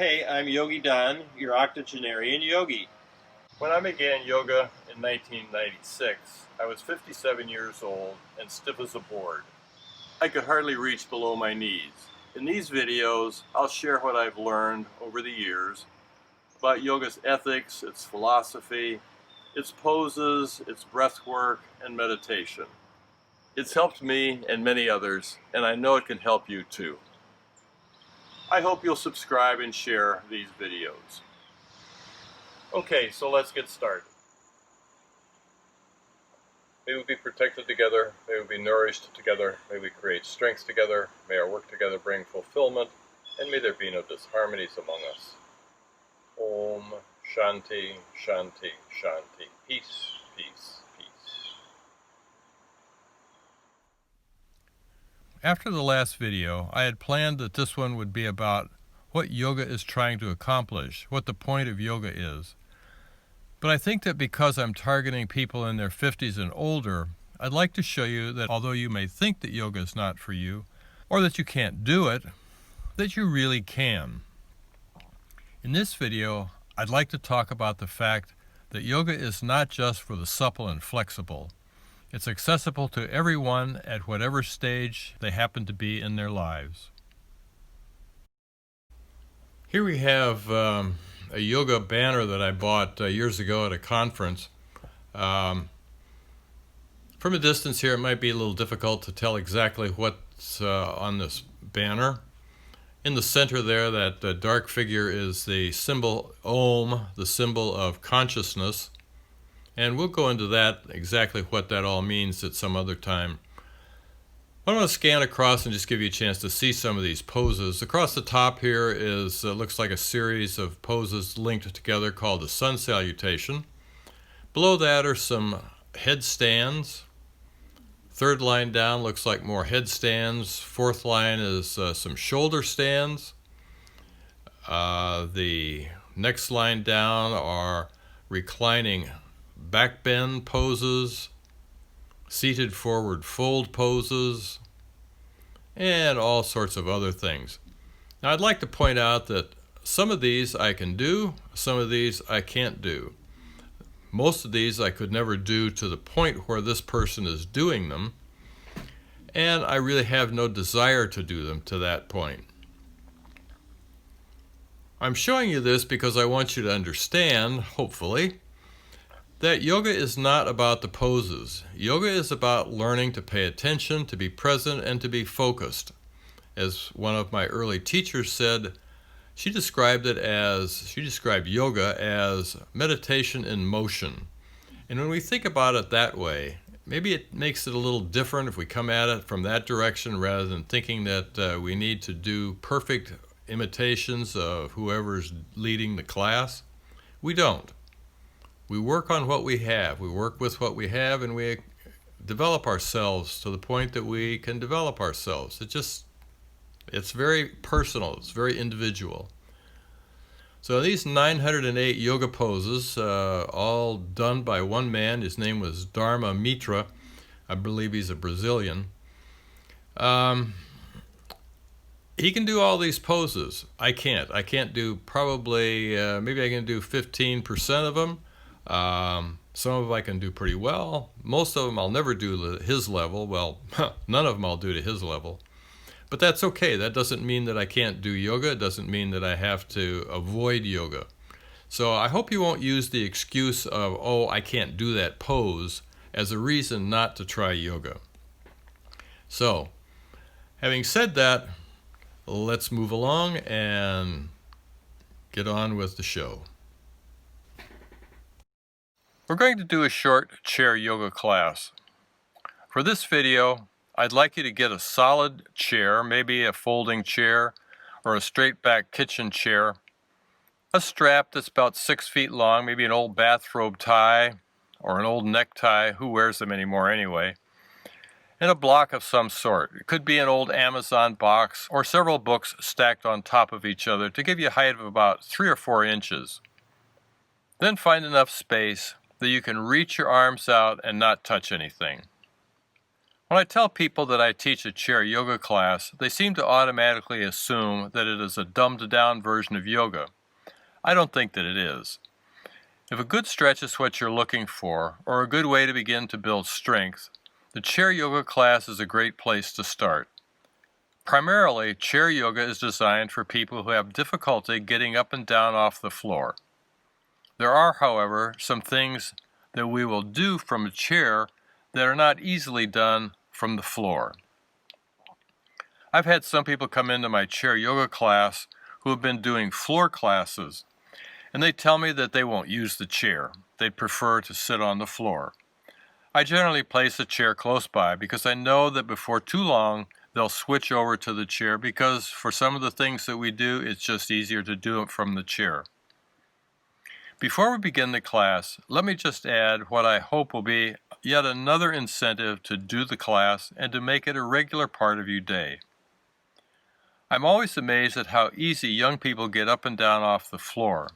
Hey, I'm Yogidon, your octogenarian yogi. When I began yoga in 1996, I was 57 years old and stiff as a board. I could hardly reach below my knees. In these videos, I'll share what I've learned over the years about yoga's ethics, its philosophy, its poses, its breath work, and meditation. It's helped me and many others, and I know it can help you too. I hope you'll subscribe and share these videos. Okay, so let's get started. May we be protected together, may we be nourished together, may we create strength together, may our work together bring fulfillment, and may there be no disharmonies among us. Om Shanti, Shanti, Shanti. Peace, peace, peace. After the last video, I had planned that this one would be about what yoga is trying to accomplish, what the point of yoga is. But I think that because I'm targeting people in their 50s and older, I'd like to show you that although you may think that yoga is not for you, or that you can't do it, that you really can. In this video, I'd like to talk about the fact that yoga is not just for the supple and flexible. It's accessible to everyone at whatever stage they happen to be in their lives. Here we have a yoga banner that I bought years ago at a conference. From a distance here, it might be a little difficult to tell exactly what's on this banner. In the center there, that dark figure is the symbol Om, the symbol of consciousness. And we'll go into that, exactly what that all means at some other time. I want to scan across and just give you a chance to see some of these poses. Across the top here is looks like a series of poses linked together called the sun salutation. Below that are some headstands. Third line down looks like more headstands. Fourth line is some shoulder stands. The next line down are reclining back bend poses, seated forward fold poses, and all sorts of other things. Now I'd like to point out that some of these I can do, some of these I can't do. Most of these I could never do to the point where this person is doing them, and I really have no desire to do them to that point. I'm showing you this because I want you to understand, hopefully, that yoga is not about the poses. Yoga is about learning to pay attention, to be present, and to be focused. As one of my early teachers said, she described yoga as meditation in motion. And when we think about it that way, maybe it makes it a little different if we come at it from that direction rather than thinking that we need to do perfect imitations of whoever's leading the class. We don't. We work on what we have. We work with what we have, and we develop ourselves to the point that we can develop ourselves. It's very personal. It's very individual. So these 908 yoga poses, all done by one man. His name was Dharma Mitra. I believe he's a Brazilian. He can do all these poses. I can't. I can't do probably, maybe I can do 15% of them. Some of them I can do pretty well. Most of them I'll never do to his level. Well, none of them I'll do to his level. But that's okay. That doesn't mean that I can't do yoga. It doesn't mean that I have to avoid yoga. So I hope you won't use the excuse of, oh, I can't do that pose as a reason not to try yoga. So, having said that, let's move along and get on with the show. We're going to do a short chair yoga class. For this video, I'd like you to get a solid chair, maybe a folding chair or a straight back kitchen chair, a strap that's about 6 feet long, maybe an old bathrobe tie or an old necktie, who wears them anymore anyway, and a block of some sort. It could be an old Amazon box or several books stacked on top of each other to give you a height of about 3 or 4 inches. Then find enough space that you can reach your arms out and not touch anything. When I tell people that I teach a chair yoga class, they seem to automatically assume that it is a dumbed-down version of yoga. I don't think that it is. If a good stretch is what you're looking for, or a good way to begin to build strength, the chair yoga class is a great place to start. Primarily, chair yoga is designed for people who have difficulty getting up and down off the floor. There are, however, some things that we will do from a chair that are not easily done from the floor. I've had some people come into my chair yoga class who have been doing floor classes, and they tell me that they won't use the chair. They'd prefer to sit on the floor. I generally place a chair close by because I know that before too long they'll switch over to the chair because for some of the things that we do, it's just easier to do it from the chair. Before we begin the class, let me just add what I hope will be yet another incentive to do the class and to make it a regular part of your day. I'm always amazed at how easy young people get up and down off the floor.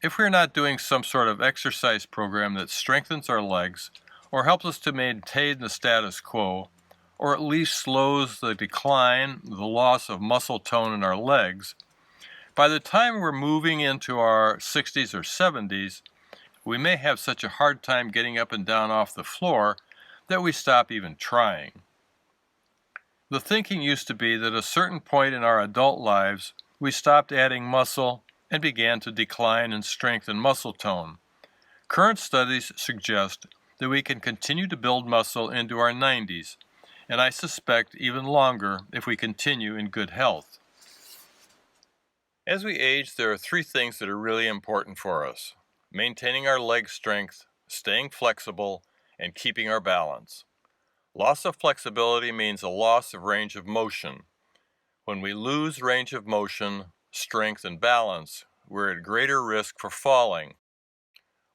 If we're not doing some sort of exercise program that strengthens our legs or helps us to maintain the status quo, or at least slows the decline, the loss of muscle tone in our legs, by the time we're moving into our 60s or 70s, we may have such a hard time getting up and down off the floor that we stop even trying. The thinking used to be that at a certain point in our adult lives, we stopped adding muscle and began to decline in strength and muscle tone. Current studies suggest that we can continue to build muscle into our 90s, and I suspect even longer if we continue in good health. As we age, there are three things that are really important for us: maintaining our leg strength, staying flexible, and keeping our balance. Loss of flexibility means a loss of range of motion. When we lose range of motion, strength, and balance, we're at greater risk for falling.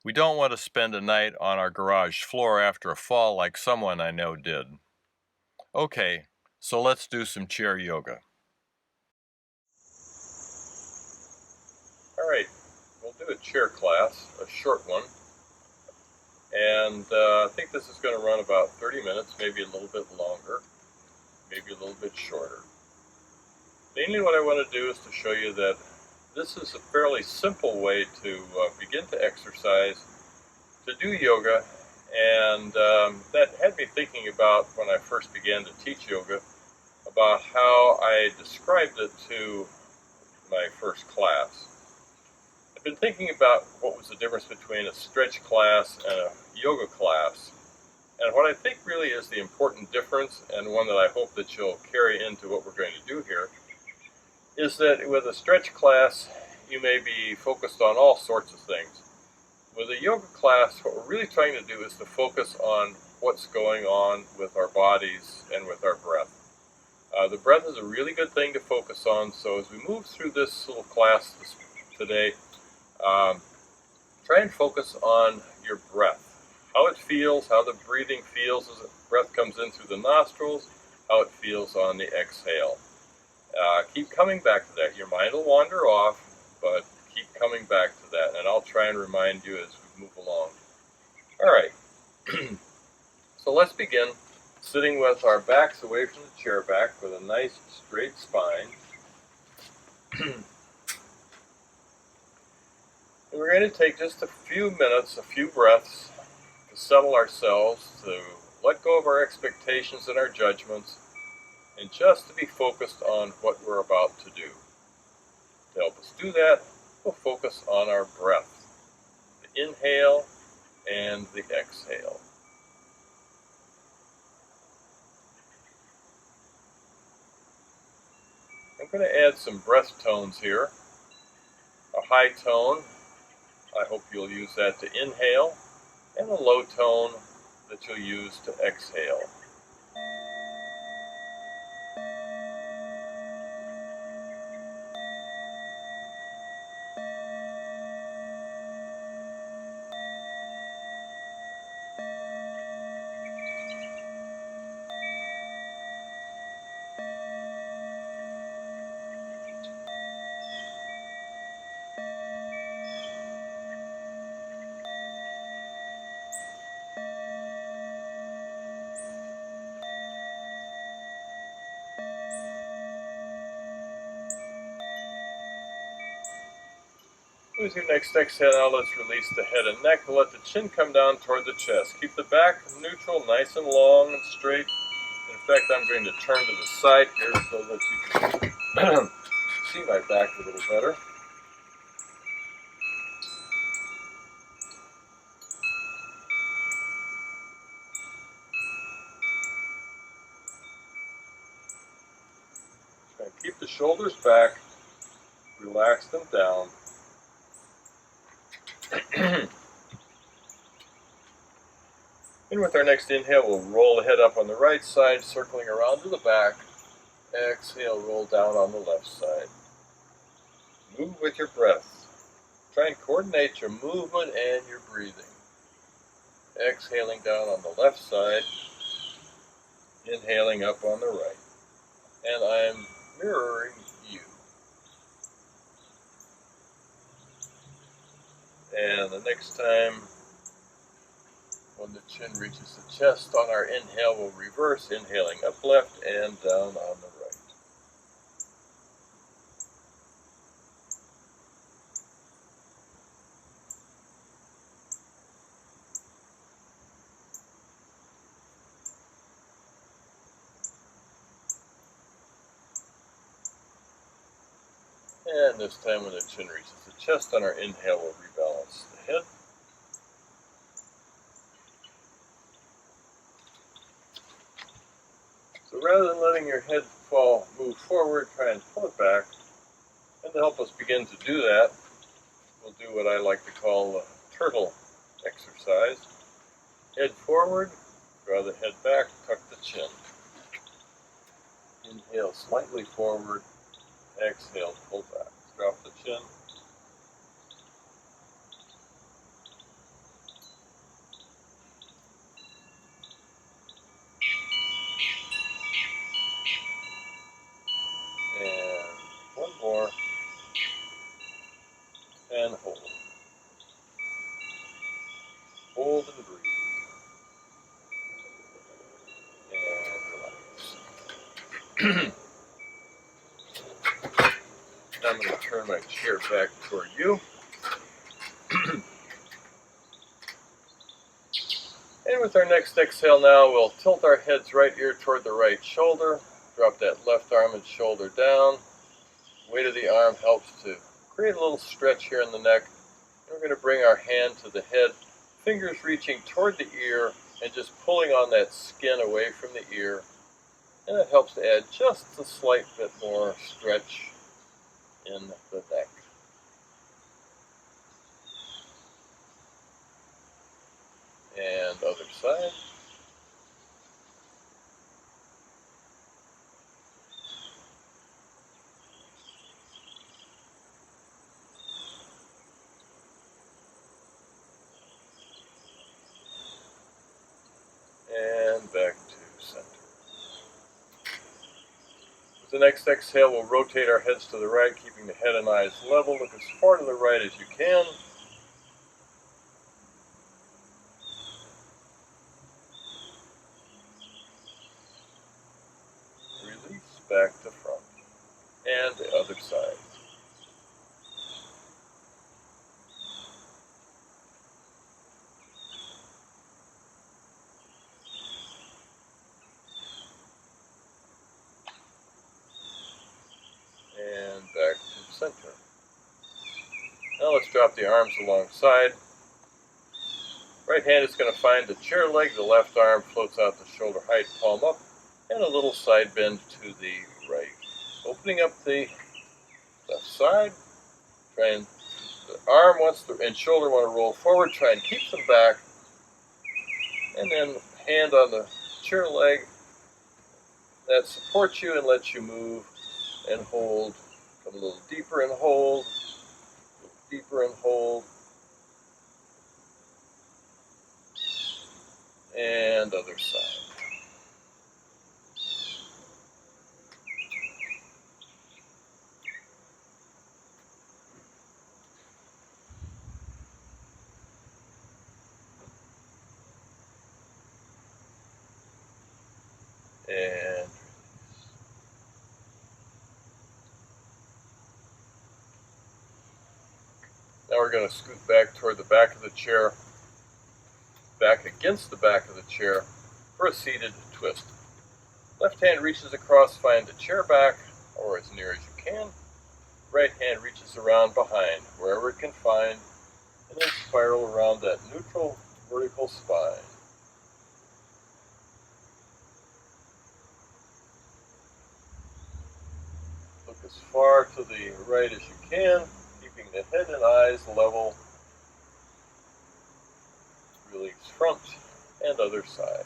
We don't want to spend a night on our garage floor after a fall like someone I know did. Okay, so let's do some chair yoga. All right, we'll do a chair class, a short one, and I think this is going to run about 30 minutes, maybe a little bit longer, maybe a little bit shorter. Mainly what I want to do is to show you that this is a fairly simple way to begin to exercise, to do yoga, and that had me thinking about when I first began to teach yoga, about how I described it to my first class. I've been thinking about what was the difference between a stretch class and a yoga class. And what I think really is the important difference, and one that I hope that you'll carry into what we're going to do here, is that with a stretch class, you may be focused on all sorts of things. With a yoga class, what we're really trying to do is to focus on what's going on with our bodies and with our breath. The breath is a really good thing to focus on, so as we move through this little class today, try and focus on your breath, how it feels, how the breathing feels as the breath comes in through the nostrils, how it feels on the exhale. Keep coming back to that. Your mind will wander off, but keep coming back to that, and I'll try and remind you as we move along. All right, so let's begin sitting with our backs away from the chair back with a nice straight spine. And we're going to take just a few minutes, a few breaths to settle ourselves, to let go of our expectations and our judgments, and just to be focused on what we're about to do. To help us do that, we'll focus on our breath, the inhale and the exhale. I'm going to add some breath tones here. A high tone, I hope you'll use that to inhale, and a low tone that you'll use to exhale. With your next exhale, now let's release the head and neck and let the chin come down toward the chest. Keep the back neutral, nice and long and straight. In fact, I'm going to turn to the side here so that you can see my back a little better. Try and keep the shoulders back, relax them down. And with our next inhale, we'll roll the head up on the right side, circling around to the back. Exhale, roll down on the left side. Move with your breath. Try and coordinate your movement and your breathing. Exhaling down on the left side, inhaling up on the right. And I'm mirroring you. And the next time, when the chin reaches the chest, on our inhale, we'll reverse, inhaling up left and down on the right. And this time, when the chin reaches the chest, on our inhale, we'll rebalance the head. So rather than letting your head move forward, try and pull it back. And to help us begin to do that, we'll do what I like to call a turtle exercise. Head forward, draw the head back, tuck the chin. Inhale slightly forward, exhale, pull back. Drop the chin. And one more. And hold. Hold and breathe. And relax. I'm going to turn my chair back toward you. And with our next exhale now, we'll tilt our heads right ear toward the right shoulder. Drop that left arm and shoulder down. Weight of the arm helps to create a little stretch here in the neck. And we're going to bring our hand to the head, fingers reaching toward the ear and just pulling on that skin away from the ear. And it helps to add just a slight bit more stretch in the neck. And other side. And back to center. With the next exhale, we'll rotate our heads to the right, keeping the head and eyes level. Look as far to the right as you can. Release back to front. And the other side. And back to center. Now let's drop the arms alongside. Right hand is going to find the chair leg, the left arm floats out to shoulder height, palm up, and a little side bend to the right. Opening up the left side, try and the arm and shoulder want to roll forward, try and keep them back, and then hand on the chair leg that supports you and lets you move and hold. Come a little deeper and hold, a little deeper and hold, and other side. And Now we're going to scoot back toward the back of the chair, back against the back of the chair for a seated twist. Left hand reaches across, find the chair back, or as near as you can. Right hand reaches around behind, wherever it can find, and then spiral around that neutral vertical spine. Look as far to the right as you can, keeping the head and eyes level. Release front and other side.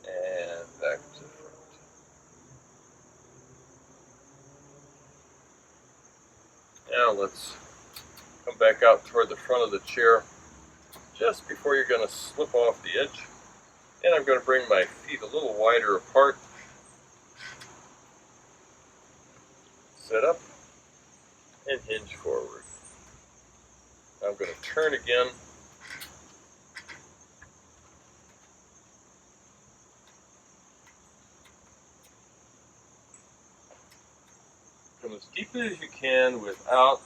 And back to front. Now let's come back out toward the front of the chair just before you're going to slip off the edge. And I'm going to bring my feet a little wider apart. Set up and hinge forward. Now I'm going to turn again. Come as deeply as you can without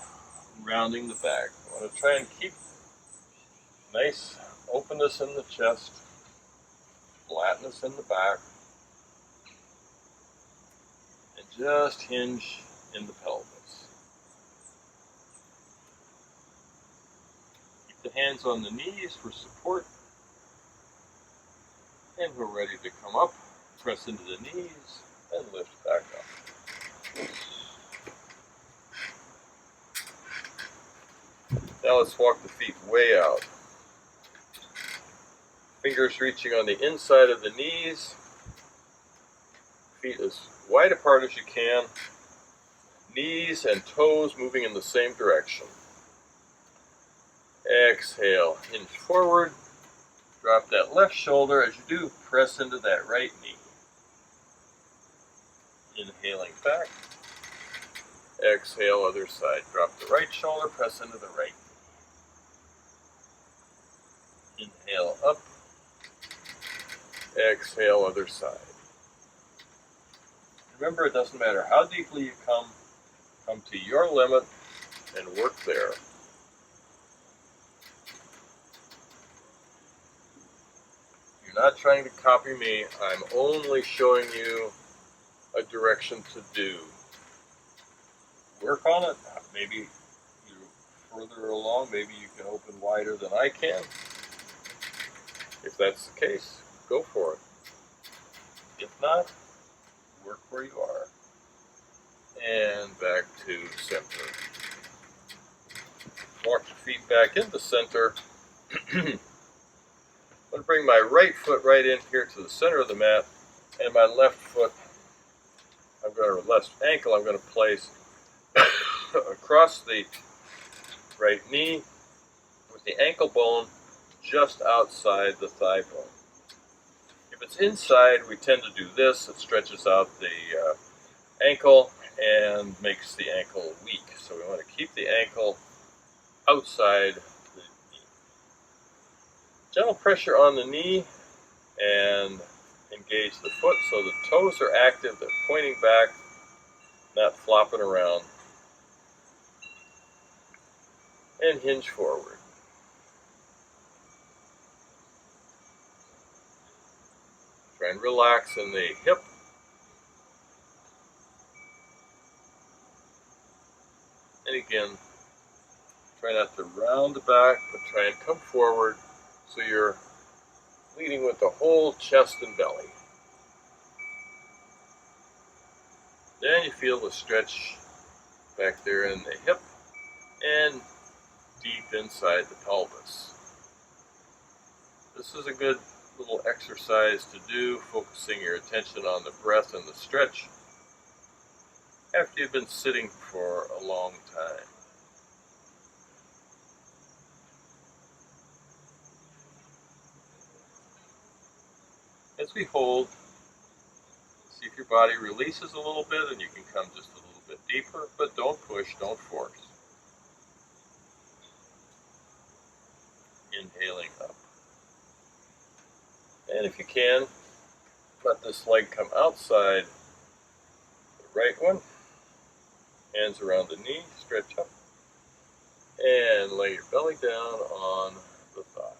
rounding the back. I want to try and keep nice openness in the chest, flatness in the back, and just hinge in the pelvis. Keep the hands on the knees for support, and we're ready to come up. Press into the knees and lift back up. Now let's walk the feet way out. Fingers reaching on the inside of the knees. Feet as wide apart as you can. Knees and toes moving in the same direction. Exhale, hinge forward. Drop that left shoulder. As you do, press into that right knee. Inhaling back. Exhale, other side. Drop the right shoulder, press into the right knee. Inhale up. Exhale, other side. Remember, it doesn't matter how deeply you come to your limit and work there. You're not trying to copy me. I'm only showing you a direction to do. Work on it. Maybe you're further along. Maybe you can open wider than I can. If that's the case, go for it. If not, work where you are. And back to center. Walk the feet back into center. I'm going to bring my right foot right in here to the center of the mat, and my left foot, left ankle, I'm going to place across the right knee with the ankle bone just outside the thigh bone. If it's inside, we tend to do this. It stretches out the ankle and makes the ankle weak. So we want to keep the ankle outside the knee. Gentle pressure on the knee and engage the foot so the toes are active. They're pointing back, not flopping around. And hinge forward. Try and relax in the hip. And again, try not to round the back, but try and come forward so you're leading with the whole chest and belly. Then you feel the stretch back there in the hip and deep inside the pelvis. This is a good little exercise to do, focusing your attention on the breath and the stretch after you've been sitting for a long time. As we hold, see if your body releases a little bit and you can come just a little bit deeper, but don't push, don't force. Inhaling up. And if you can, let this leg come outside the right one. Hands around the knee, stretch up. And lay your belly down on the thigh.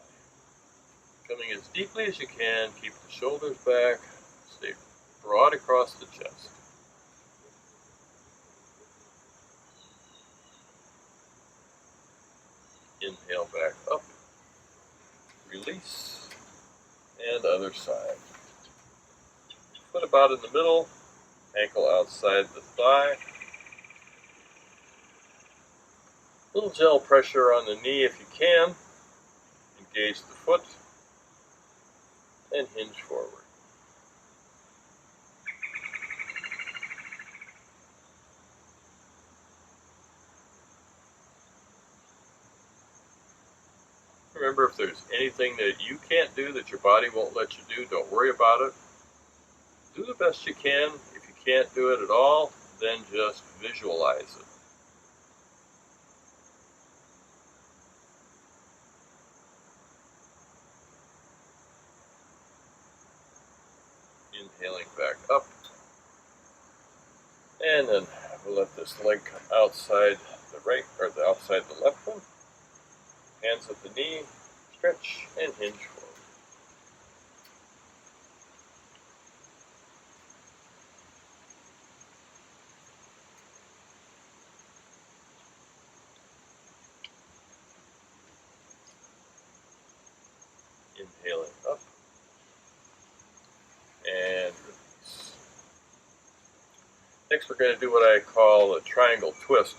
Coming as deeply as you can, keep the shoulders back, stay broad across the chest. Inhale back up, release, and other side. Foot about in the middle, ankle outside the thigh. Little gentle pressure on the knee if you can. Engage the foot and hinge forward. Remember, if there's anything that you can't do, that your body won't let you do, don't worry about it. Do the best you can. If you can't do it at all, then just visualize it. Inhaling back up. And then we'll let this leg come outside the right, or the outside the left one. Hands at the knee, stretch, and hinge forward. Inhaling up, and release. Next, we're going to do what I call a triangle twist.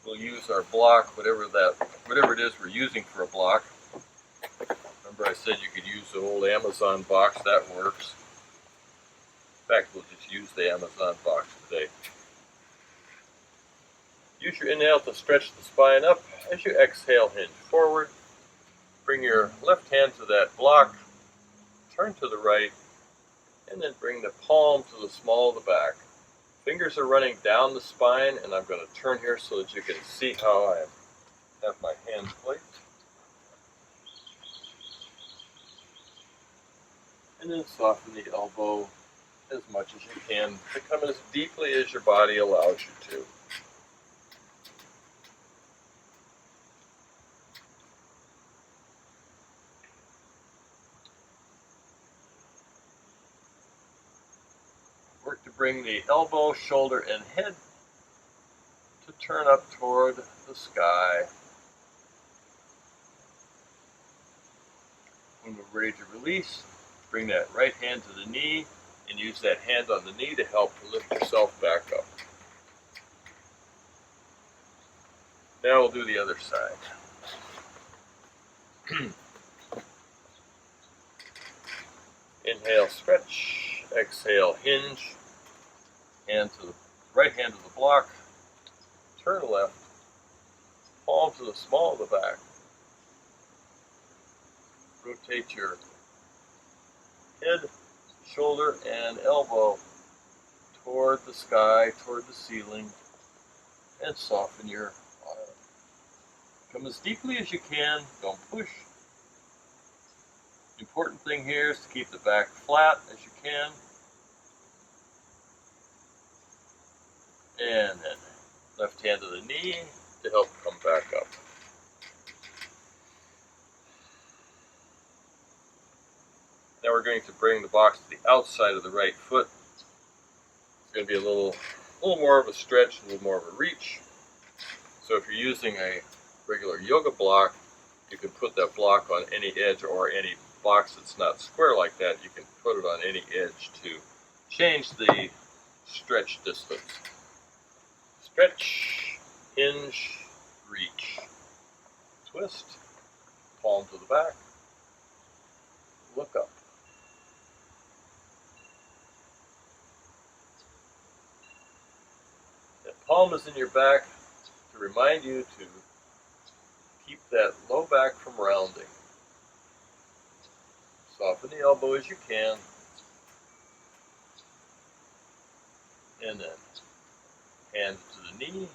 We'll use our block, whatever it is we're using for a block. Remember, I said you could use the old Amazon box. That works. In fact, we'll just use the Amazon box today. Use your inhale to stretch the spine up. As you exhale, hinge forward. Bring your left hand to that block. Turn to the right. And then bring the palm to the small of the back. Fingers are running down the spine, and I'm going to turn here so that you can see how I have my hands placed. And then soften the elbow as much as you can to come as deeply as your body allows you to. Work to bring the elbow, shoulder, and head to turn up toward the sky. When we're ready to release, bring that right hand to the knee and use that hand on the knee to help lift yourself back up. Now we'll do the other side. Inhale, stretch. Exhale, hinge. Hand to the right hand to the block. Turn left. Palm to the small of the back. Rotate your head, shoulder, and elbow toward the sky, toward the ceiling, and soften your arm. Come as deeply as you can. Don't push. The important thing here is to keep the back flat as you can. And then left hand to the knee to help come back up. Now we're going to bring the box to the outside of the right foot. It's going to be a little more of a stretch, a little more of a reach. So if you're using a regular yoga block, you can put that block on any edge, or any box that's not square like that, you can put it on any edge to change the stretch distance. Stretch, hinge, reach. Twist, palm to the back, look up. That palm is in your back to remind you to keep that low back from rounding. Soften the elbow as you can. And then hand to the knee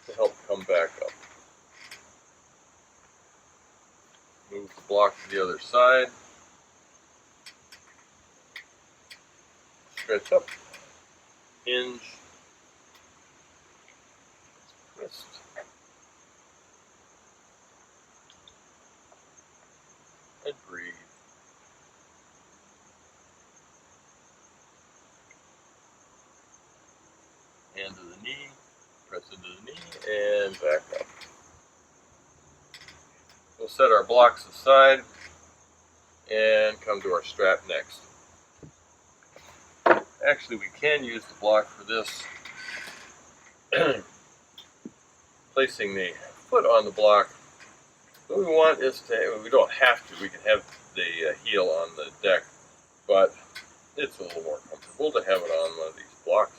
to help come back up. Move the block to the other side. Stretch up. Hinge. Twist. And breathe. Hand to the knee. Press into the knee and back up. We'll set our blocks aside and come to our strap next. Actually, we can use the block for this. Placing the foot on the block. What we want is to, we don't have to, we can have the heel on the deck, but it's a little more comfortable to have it on one of these blocks.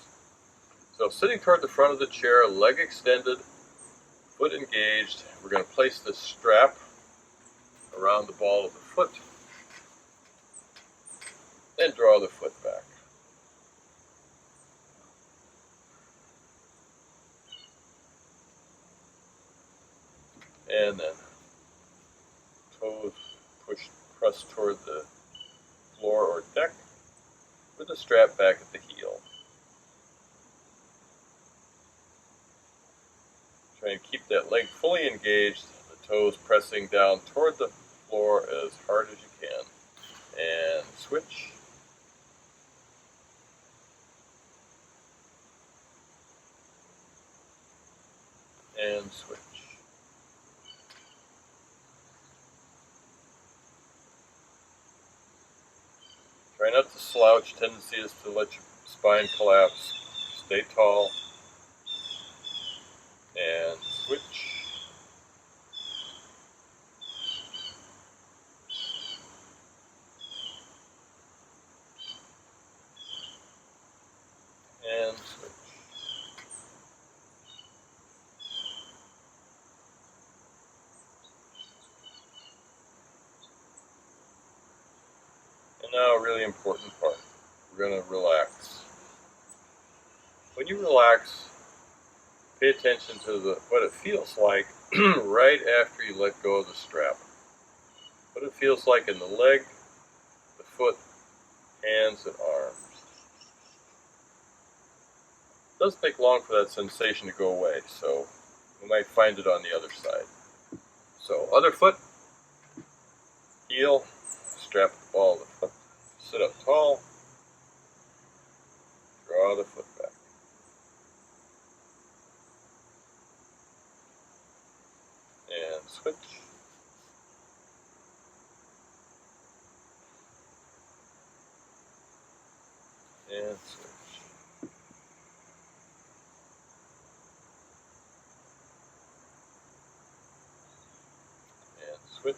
So sitting toward the front of the chair, leg extended, foot engaged, we're going to place this strap around the ball of the foot and draw the foot back. And then toes pressed toward the floor or deck with the strap back at the heel. Try and keep that leg fully engaged, the toes pressing down toward the floor as hard as you can. And switch. And switch. Try not to slouch. Tendency is to let your spine collapse. Stay tall. And switch. And switch. And now a really important part. We're going to relax. When you relax, pay attention to what it feels like right after you let go of the strap. What it feels like in the leg, the foot, hands, and arms. It doesn't take long for that sensation to go away, so we might find it on the other side. So, other foot, heel, strap the ball of the foot, sit up tall, draw the foot back. And switch. And switch. And switch.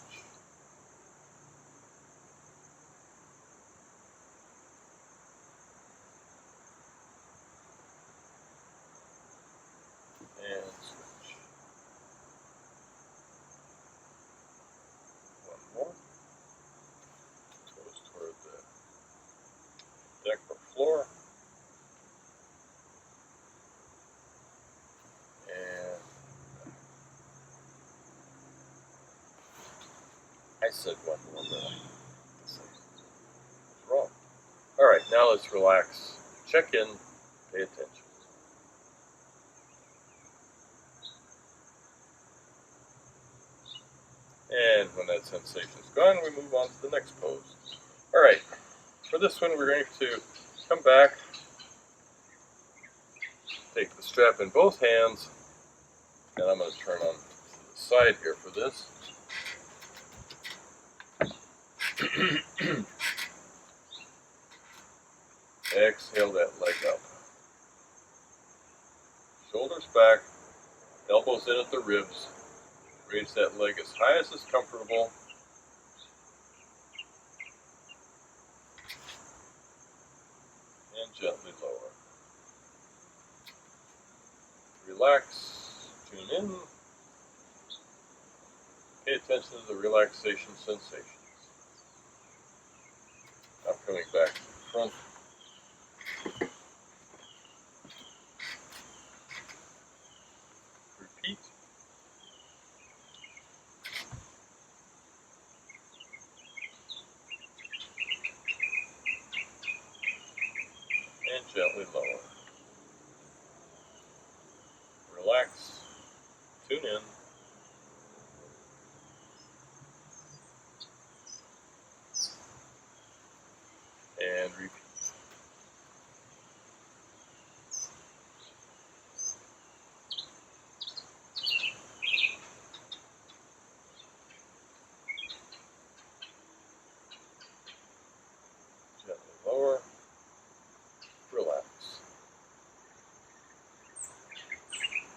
And switch. One more. Toes toward the deck or floor. And I said one more, but I was wrong. Alright, now let's relax. Check in, pay attention. And when that sensation is gone, we move on to the next pose. Alright, for this one we're going to come back, take the strap in both hands, and I'm going to turn on to the side here for this. Exhale that leg up. Shoulders back, elbows in at the ribs. Raise that leg as high as is comfortable. And gently lower. Relax, tune in. Pay attention to the relaxation sensations. Now coming back to the front. Repeat.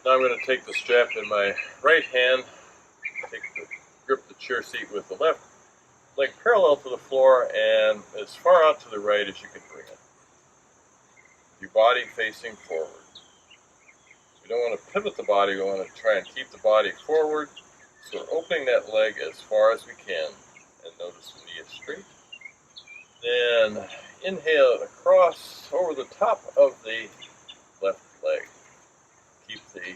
Now I'm going to take the strap in my right hand, grip the chair seat with the left leg parallel to the floor and as far out to the right as you can bring it. Your body facing forward. We don't want to pivot the body, we want to try and keep the body forward. So we're opening that leg as far as we can. And notice the knee is straight. Then inhale it across over the top of the left leg. Keep the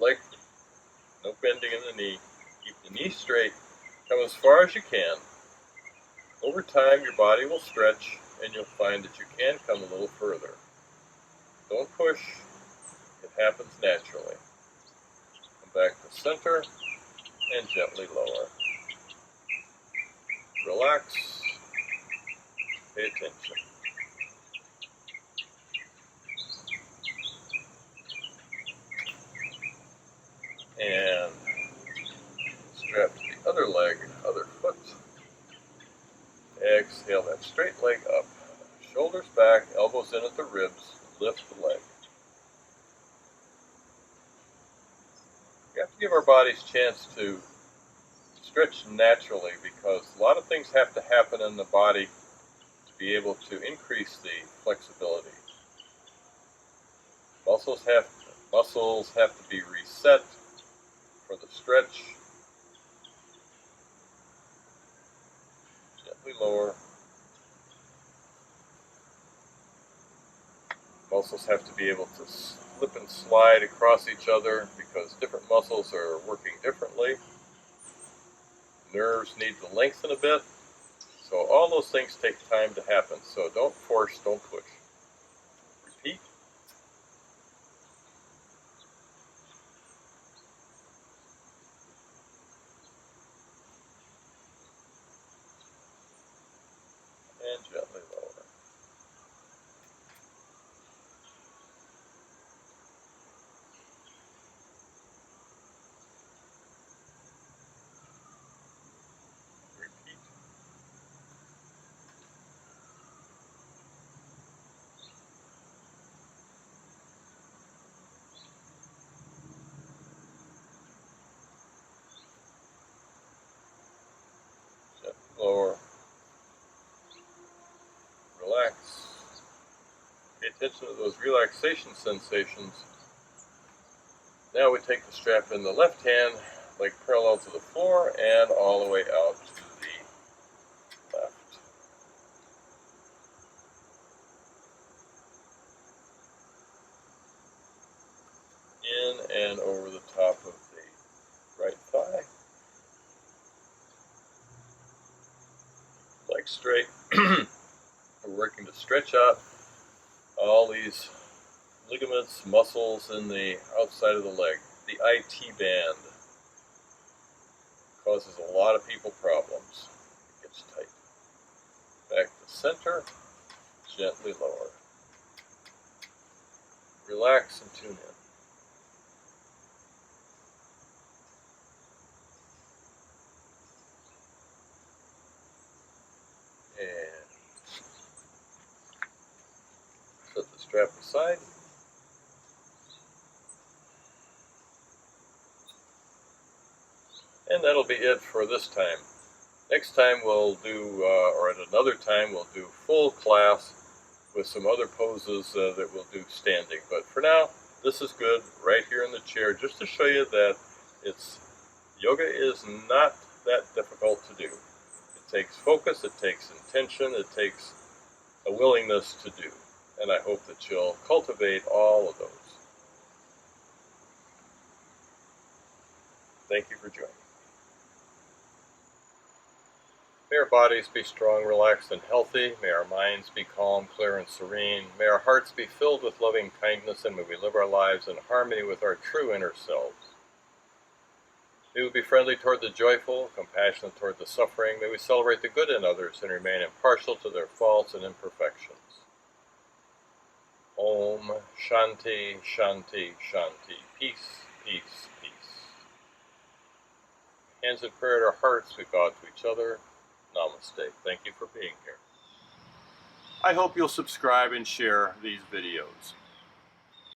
leg, no bending in the knee. Keep the knee straight. Come as far as you can. Over time, your body will stretch, and you'll find that you can come a little further. Don't push. It happens naturally. Come back to center, and gently lower. Relax. Pay attention. And strap to the other leg, other foot. Exhale that straight leg up. Shoulders back, elbows in at the ribs. Lift the leg. We have to give our bodies a chance to stretch naturally because a lot of things have to happen in the body to be able to increase the flexibility. Muscles have to be reset for the stretch. Gently lower. Muscles have to be able to slip and slide across each other because different muscles are working differently. Nerves need to lengthen a bit. So all those things take time to happen. So don't force, don't push. Repeat. And gently lower. Lower. Relax. Pay attention to those relaxation sensations. Now we take the strap in the left hand, leg parallel to the floor, and all the way out to the left. In and over the top of the right thigh. Leg straight. We're working to stretch out all these ligaments, muscles in the outside of the leg. The IT band causes a lot of people problems. It gets tight. Back to center, gently lower. Relax and tune in. And set the strap aside. And that'll be it for this time. Next time we'll do, or at another time, we'll do full class with some other poses that we'll do standing. But for now, this is good right here in the chair, just to show you that yoga is not that difficult to do. It takes focus, it takes intention, it takes a willingness to do. And I hope that you'll cultivate all of those. Thank you for joining. May our bodies be strong, relaxed, and healthy. May our minds be calm, clear, and serene. May our hearts be filled with loving kindness, and may we live our lives in harmony with our true inner selves. May we be friendly toward the joyful, compassionate toward the suffering. May we celebrate the good in others and remain impartial to their faults and imperfections. Om Shanti, Shanti, Shanti. Peace, peace, peace. Hands in prayer at our hearts, we bow to each other. Namaste. Thank you for being here. I hope you'll subscribe and share these videos.